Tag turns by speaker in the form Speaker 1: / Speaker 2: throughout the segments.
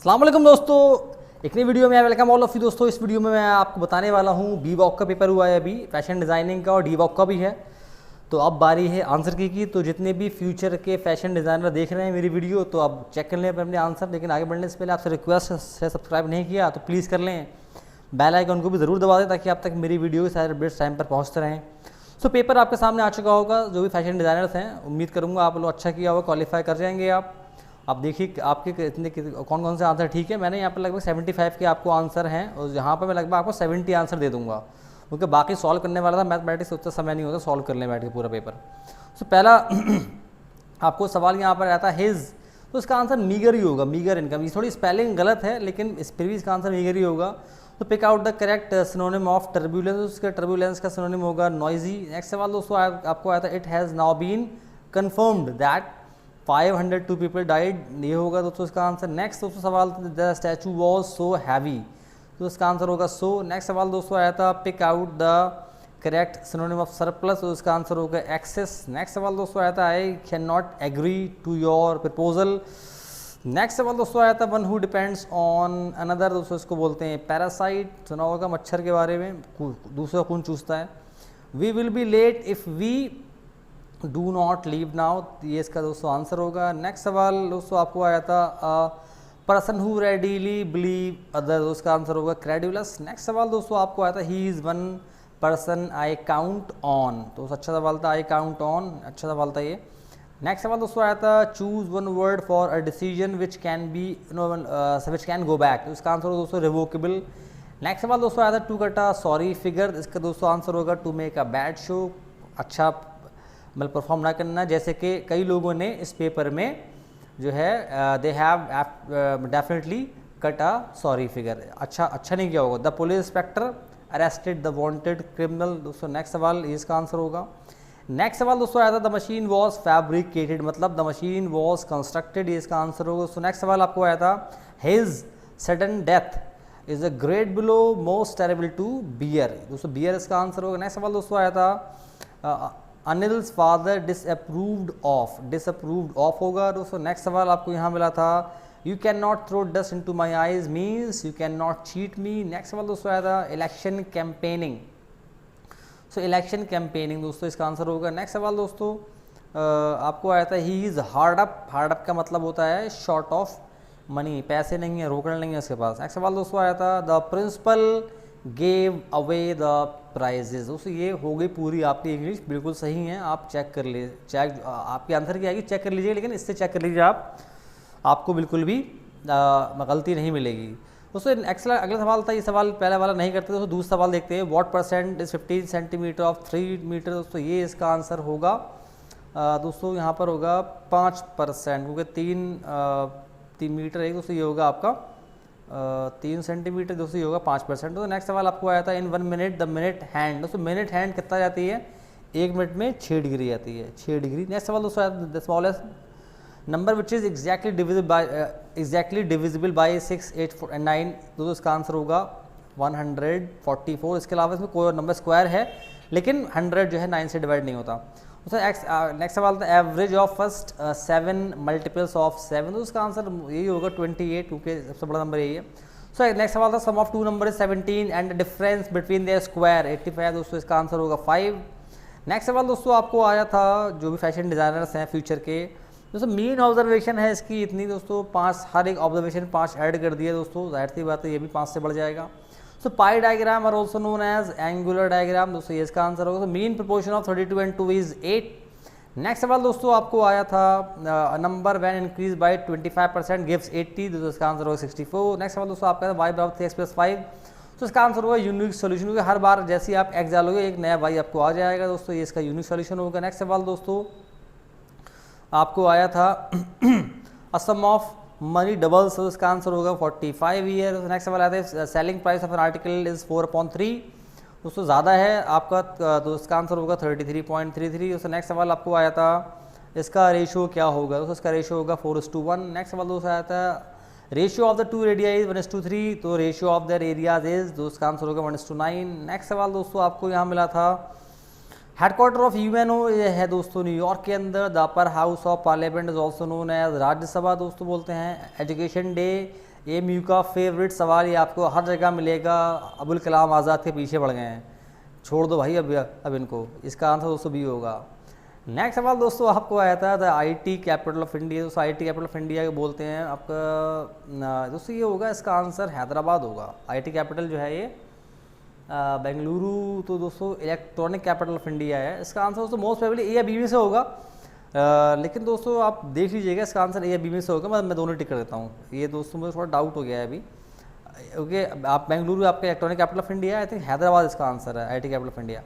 Speaker 1: अस्सलाम वालेकुम दोस्तों, एक नई वीडियो में वेलकम ऑल ऑफ यू दोस्तों। इस वीडियो में मैं आपको बताने वाला हूँ बी वॉक का पेपर हुआ है अभी, फैशन डिज़ाइनिंग का, और डी वॉक का भी है। तो अब बारी है आंसर की। तो जितने भी फ्यूचर के फैशन डिज़ाइनर देख रहे हैं मेरी वीडियो, तो अब चेक कर लें अपने आंसर। लेकिन आगे बढ़ने से पहले आपसे रिक्वेस्ट है, सब्सक्राइब नहीं किया तो प्लीज़ कर लें, बेल आइकन को भी ज़रूर दबा दें ताकि आप तक मेरी वीडियो के सारे अपडेट्स टाइम पर पहुँचते रहें। सो पेपर आपके सामने आ चुका होगा। जो भी फैशन डिज़ाइनर्स हैं, उम्मीद करूँगा आप लोग अच्छा किया होगा, क्वालिफाई कर जाएंगे आप देखिए आपके इतने कौन कौन से आंसर ठीक है। मैंने यहाँ पर लगभग 75 के आपको आंसर हैं, और यहाँ पर मैं लगभग आपको 70 आंसर दे दूँगा, क्योंकि बाकी सॉल्व करने वाला था। मैथमेटिक्स उतना समय नहीं होता सॉल्व करने बैठ के पूरा पेपर। सो पहला आपको सवाल यहाँ पर आता है हिज, तो इसका आंसर मीगर ही होगा, मीगर इनकम। ये थोड़ी स्पेलिंग गलत है, लेकिन फिर भी इसका आंसर मीगर ही होगा। तो pick out the correct synonym of turbulence. उसका टर्बुलेंस का सिनोनिम होगा नॉइजी। नेक्स्ट सवाल दोस्तों आपको आया था, it has now been confirmed that 502 people died. ये होगा दोस्तों इसका आंसर। नेक्स्ट दोस्तों सवाल, the statue was so heavy, तो इसका आंसर होगा सो। नेक्स्ट सवाल दोस्तों आया था, pick out the correct synonym of surplus, तो इसका आंसर होगा एक्सेस। नेक्स्ट सवाल दोस्तों आया था, I can not agree to your proposal. Next सवाल दोस्तों आया था, one who depends on another, दोस्तों इसको बोलते हैं पैरासाइट। सुना होगा मच्छर के बारे में, दूसरा खून चूसता है। We will be late if we do not leave now, ये इसका दोस्तों आंसर होगा। नेक्स्ट सवाल दोस्तों आपको आया था, person who readily believe other, उसका आंसर होगा क्रेडुलस। नेक्स्ट सवाल दोस्तों आपको आया था, he is one person I count on, तो अच्छा सवाल था, आई काउंट ऑन, अच्छा सवाल था ये। नेक्स्ट सवाल दोस्तों आया था, choose one word for a decision which can be which can go back, इसका आंसर होगा दोस्तों रिवोकेबल। नेक्स्ट सवाल दोस्तों आया था, to cut a sorry figure, इसका दोस्तों आंसर होगा to make a bad show, अच्छा मतलब परफॉर्म ना करना। जैसे कि कई लोगों ने इस पेपर में जो है they have definitely cut a sorry figure, अच्छा नहीं किया होगा। The police inspector arrested the wanted criminal, दोस्तों नेक्स्ट सवाल इसका आंसर होगा। नेक्स्ट सवाल दोस्तों आया था, द मशीन वॉज फैब्रिकेटेड, मतलब द मशीन वॉज कंस्ट्रक्टेड, ये इसका आंसर होगा। दोस्तों नेक्स्ट सवाल आपको आया था, his sudden death is a great blow most terrible to bear, दोस्तों बियर इसका आंसर होगा। नेक्स्ट सवाल दोस्तों आया था, अनिल्स फादर डिसअप्रूव्ड ऑफ होगा दोस्तों। नेक्स्ट सवाल आपको यहाँ मिला था, you can not throw dust into my eyes means you can not cheat me. Next सवाल दोस्तों आया था, election campaigning, so election campaigning दोस्तों इसका आंसर होगा। नेक्स्ट सवाल दोस्तों आपको आया था, ही इज़ हार्ड अप का मतलब होता है शॉर्ट ऑफ मनी, पैसे नहीं है, रोकड़ नहीं है उसके पास। नेक्स्ट सवाल दोस्तों आया था, the principal gave away the prizes, दोस्तों ये हो गई पूरी आपकी इंग्लिश बिल्कुल सही है। आप चेक कर ले, आपके आंसर की आएगी, चेक कर लीजिए, लेकिन इससे चेक कर लीजिए आपको बिल्कुल भी गलती नहीं मिलेगी दोस्तों। अगला सवाल था, ये सवाल पहले वाला नहीं करते दोस्तों, दूसरा सवाल देखते हैं, what percent is 15 centimetre of 3 metre, दोस्तों ये इसका आंसर होगा दोस्तों यहाँ पर होगा 5%, क्योंकि 3 मीटर है दोस्तों, ये होगा आपका 3 सेंटीमीटर, दोस्तों ये होगा 5%। तो नेक्स्ट सवाल आपको आया था, इन 1 मिनट द मिनट हैंड, दोस्तों मिनट हैंड कितना जाती है, 1 मिनट में 6 डिग्री आती है, 6 डिग्री। नेक्स्ट सवाल दोस्तों आया था, the smallest number which is exactly divisible by 6, 8, 4 and 9, दोस्तों इसका आंसर होगा 144। इसके अलावा इसमें कोई नंबर स्क्वायर है, लेकिन 100 जो है 9 से डिवाइड नहीं होता। नेक्स्ट सवाल था, average of first 7 multiples of 7, तो उसका आंसर यही होगा 28, क्योंकि सबसे बड़ा नंबर यही है। सो नेक्स्ट सवाल था, sum of 2 number is 17 and difference between their square 85, दोस्तों इसका आंसर होगा 5। नेक्स्ट सवाल दोस्तों आपको आया था, जो भी फैशन डिज़ाइनर्स हैं फ्यूचर के, दोस्तों मीन ऑब्जर्वेशन है इसकी इतनी, दोस्तों 5, हर एक ऑब्जर्वेशन 5 ऐड कर दिए दोस्तों, जाहिर सी बात है ये भी 5 से बढ़ जाएगा। So pie diagram are also known as angular diagram, दोस्तों ये इसका आंसर होगा। Mean proportion of 32 and 2 is 8। Next सवाल दोस्तों आपको आया था, number when increase by 25% gives 80, दोस्तों इसका आंसर होगा 64। नेक्स्ट सवाल दोस्तों आपका y बराबर 3x + 5, तो इसका आंसर होगा यूनिक सोल्यूशन, क्योंकि हर बार जैसे ही आप x डालोगे एक नया y आपको आ जाएगा दोस्तों, ये इसका यूनिक सोल्यूशन होगा। नेक्स्ट सवाल दोस्तों आपको आया था, अ सम ऑफ मनी डबल्स, तो इसका आंसर होगा 45 ईयर। नेक्स्ट सवाल आता है, selling price of an article is 4/3, दोस्तों ज़्यादा है आपका, तो इसका आंसर होगा 33.33। दोस्तों नेक्स्ट सवाल आपको आया था, इसका रेशियो क्या होगा, दोस्तों इसका रेशियो होगा 4:1। नेक्स्ट सवाल दोस्तों आया था, ratio of the 2 radii is 1:3, तो ratio of the areas is, दोस्तों इसका आंसर होगा 1:9। नेक्स्ट सवाल दोस्तों आपको यहाँ मिला था, हेडक्वार्टर ऑफ यूएनओ ये है दोस्तों न्यूयॉर्क के अंदर। The upper house of parliament is also known as Rajya Sabha दोस्तों बोलते हैं। एजुकेशन डे एएमयू का फेवरेट सवाल ये आपको हर जगह मिलेगा, अबुल कलाम आज़ाद के पीछे पड़ गए हैं, छोड़ दो भाई अब इनको। इसका आंसर दोस्तों बी होगा। नेक्स्ट सवाल दोस्तों आपको आया था the IT capital of India. दोस्तों आईटी कैपिटल ऑफ इंडिया बोलते हैं आपका दोस्तों ये होगा, इसका आंसर हैदराबाद होगा। आईटी कैपिटल जो है ये बेंगलुरु तो दोस्तों इलेक्ट्रॉनिक कैपिटल ऑफ इंडिया है। इसका आंसर दोस्तों मोस्ट प्रोबेबली ए या बी में से होगा, लेकिन दोस्तों आप देख लीजिएगा, इसका आंसर ए या बी में से होगा। मैं दोनों टिक कर देता हूँ, ये दोस्तों मुझे थोड़ा डाउट हो गया है अभी। ओके, आप बेंगलुरु आपका electronic capital of India, I think Hyderabad इसका आंसर है, IT capital of India.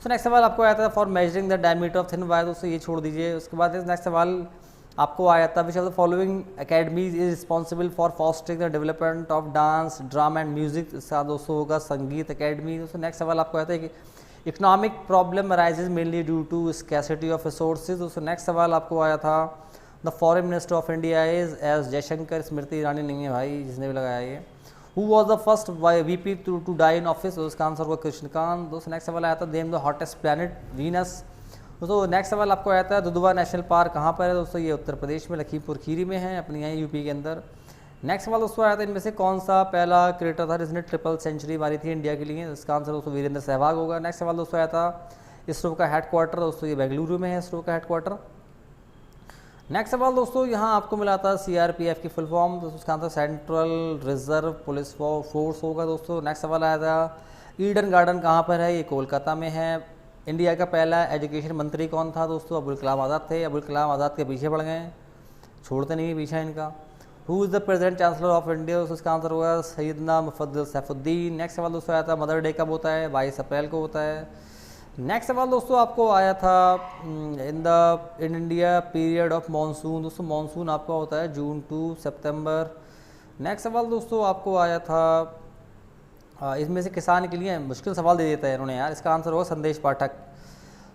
Speaker 1: So next सवाल आपको आया था for measuring the diameter of thin wire, दोस्तों ये छोड़ दीजिए। उसके बाद नेक्स्ट सवाल आपको आया था विच of the following academies is responsible for fostering the development of dance drama and music. इसका दोस्तों होगा संगीत अकेडमी। दोस्तों नेक्स्ट सवाल आपको आया था कि economic problem arises mainly due to scarcity of resources. दोस्तों नेक्स्ट सवाल आपको आया था the foreign minister of India is S Jaishankar. Smriti Irani नहीं है भाई जिसने भी लगाया ये। Who was the first VP to die in office, उसका आंसर होगा कृष्णकांत। दोस्तों नेक्स्ट सवाल आया था name the hottest planet Venus. दोस्तों नेक्स्ट सवाल आपको आया था दुधवा नेशनल पार्क कहाँ पर है। दोस्तों ये उत्तर प्रदेश में लखीमपुर खीरी में है, अपनी यहाँ यूपी के अंदर। नेक्स्ट सवाल दोस्तों आया था इनमें से कौन सा पहला क्रिकेटर था जिसने ट्रिपल सेंचुरी मारी थी इंडिया के लिए। इसका आंसर दोस्तों वीरेंद्र सहवाग होगा। नेक्स्ट सवाल दोस्तों आया था इसरो का हेडक्वार्टर, दोस्तों ये बेंगलुरु में है इसरो का हेडक्वार्टर। नेक्स्ट सवाल दोस्तों यहाँ आपको मिला था CRPF की फुल फॉर्म, दोस्तों उसका answer central reserve police force होगा। दोस्तों नेक्स्ट सवाल आया था ईडन गार्डन कहाँ पर है, ये कोलकाता में है। इंडिया का पहला एजुकेशन मंत्री कौन था, दोस्तों अबुल कलाम आज़ाद थे। अबुल कलाम आज़ाद के पीछे पड़ गए, छोड़ते नहीं है पीछा इनका। Who is the present chancellor of India, दोस्तों इसका आंसर होगा सैयदना मुफद्दल सैफुद्दीन। नेक्स्ट सवाल दोस्तों आया था मदर डे कब होता है, 22 अप्रैल को होता है। नेक्स्ट सवाल दोस्तों आपको आया था in India period of monsoon. दोस्तों मानसून आपका होता है जून टू सितंबर। नेक्स्ट सवाल दोस्तों आपको आया था इसमें से किसान के लिए मुश्किल सवाल दे देता है इन्होंने यार, इसका आंसर होगा संदेश पाठक।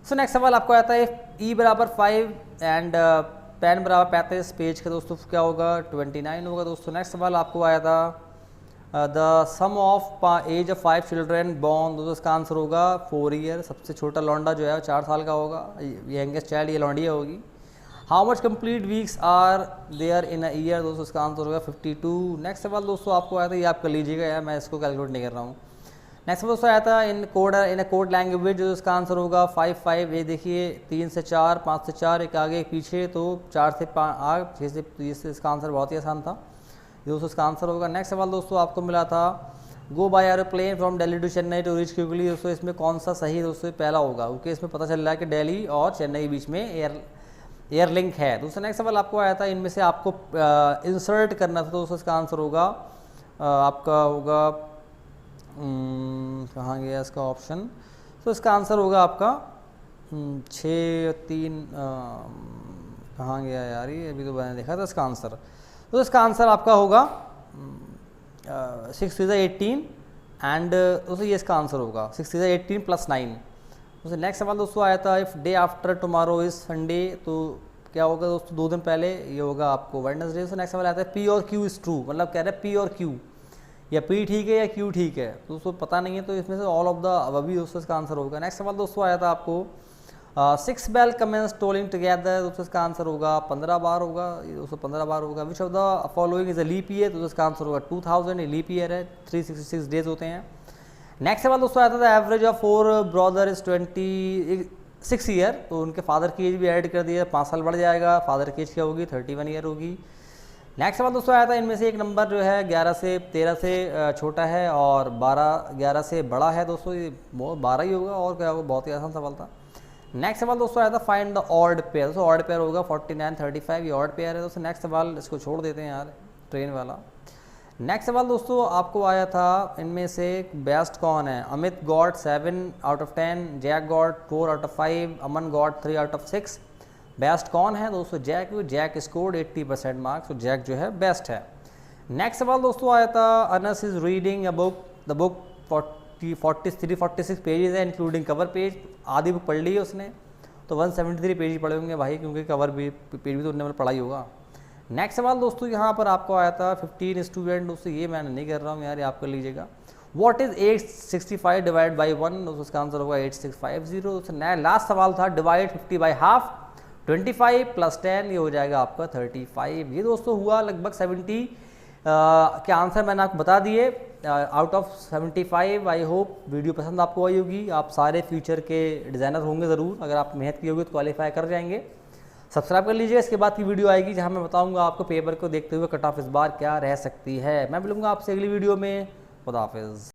Speaker 1: सो नेक्स्ट सवाल आपको आता है E = 5 एंड पेन = 35 पेज का दोस्तों क्या होगा 29 होगा। दोस्तों नेक्स्ट सवाल आपको आया था the sum of age of 5 children born, दोस्तों इसका आंसर होगा 4 ईयर। सबसे छोटा लौंडा जो है 4 साल का होगा, यंगेस्ट चाइल्ड ये लौंडिया होगी। How much complete weeks are there in a year, दोस्तों इसका आंसर होगा 52। नेक्स्ट सवाल दोस्तों आपको आया था ये आप कर लीजिएगा यार, मैं इसको कैलकुलेट नहीं कर रहा हूँ। नेक्स्ट दोस्तों आया था इन अ कोड लैंग्वेज, जो इसका आंसर होगा 5 ये देखिए 3 से 4 5 से 4 एक आगे एक पीछे, तो 4 से 5 6 से 30 से इसका आंसर बहुत ही आसान था दोस्तों, इसका आंसर होगा। नेक्स्ट सवाल दोस्तों आपको मिला था go by aeroplane from Delhi to Chennai to reach quickly, दोस्तों इसमें कौन सा सही दोस्तों पहला होगा, क्योंकि इसमें पता चल रहा है कि दिल्ली और चेन्नई के बीच में एयर लिंक है। दोस्तों नेक्स्ट सवाल आपको आया था इनमें से आपको इंसर्ट करना था, दोस्तों इसका आंसर होगा आपका होगा कहाँ गया इसका ऑप्शन, तो इसका आंसर होगा आपका 6 3 कहाँ गया यार, ये अभी तो मैंने देखा था इसका आंसर, तो इसका आंसर आपका होगा 6 × 18 एंड दोस्तों ये इसका आंसर होगा 6 × 18 + 9। दोस्तों नेक्स्ट सवाल दोस्तों आया था if day after tomorrow is Sunday, तो क्या होगा दोस्तों 2 दिन पहले ये होगा आपको वेडनेसडे। तो नेक्स्ट सवाल आता है P और Q इज़ ट्रू, मतलब कह रहे हैं P और Q या P ठीक है या Q ठीक है, तो दोस्तों पता नहीं है, तो इसमें से ऑल ऑफ द अबव दोस्तों इसका आंसर होगा। नेक्स्ट सवाल दोस्तों आया था आपको 6 बेल कमेंस टोलिंग टुगेदर, दोस्तों इसका आंसर होगा 15 बार होगा, ये दोस्तों 15 बार होगा। Which of the following is a leap year, तो इसका आंसर होगा 2000, ये लीप ईयर है, 366 डेज होते हैं। नेक्स्ट सवाल दोस्तों आता था average of 4 brother is 26 year, तो उनके फादर की एज भी ऐड कर दिया, 5 साल बढ़ जाएगा, फादर की एज क्या होगी 31 ईयर होगी। नेक्स्ट सवाल दोस्तों आया था इनमें से एक नंबर जो है 11 से 13 से छोटा है और 11 से बड़ा है, दोस्तों ये 12 ही होगा और क्या होगा, बहुत ही आसान सवाल था। नेक्स्ट सवाल दोस्तों आया था फाइंड द ऑड पेयर, दोस्तों ऑड पेयर होगा 49 35, ये ऑड पेयर है दोस्तों। नेक्स्ट सवाल इसको छोड़ देते हैं यार ट्रेन वाला। नेक्स्ट सवाल दोस्तों आपको आया था इनमें से बेस्ट कौन है, Amit got 7 out of 10, Jack got 4 out of 5, Aman got 3 out of 6। Best कौन है दोस्तों, जैक स्कोर्ड 80% मार्क्स, तो जैक जो है बेस्ट है। नेक्स्ट सवाल दोस्तों आया था Anas is reading a book, the book 46 pages है इंक्लूडिंग कवर पेज, आधी बुक पढ़ ली है उसने, तो 173 पेज ही पढ़े होंगे भाई, क्योंकि कवर भी पेज भी तो उन्होंने पढ़ा ही होगा। नेक्स्ट सवाल दोस्तों यहाँ पर आपको आया था 15 स्टूडेंट, दोस्तों ये मैं नहीं कर रहा हूँ यार, ये आप कर लीजिएगा। व्हाट इज 865 डिवाइड बाई 1, दोस्तों उसका आंसर होगा 8650। दोस्तों लास्ट सवाल था डिवाइड 50 बाई हाफ, 25 + 10 ये हो जाएगा आपका 35। ये दोस्तों हुआ लगभग क्या आंसर मैंने आपको बता दिए out of 75। I hope video पसंद आपको आई होगी। आप सारे फ्यूचर के डिज़ाइनर होंगे ज़रूर, अगर आप मेहनत की होगी तो क्वालिफाई कर जाएंगे। सब्सक्राइब कर लीजिए, इसके बाद की वीडियो आएगी जहां मैं बताऊंगा आपको पेपर को देखते हुए कट ऑफ इस बार क्या रह सकती है। मैं मिलूंगा आपसे अगली वीडियो में। खुदा हाफिज़।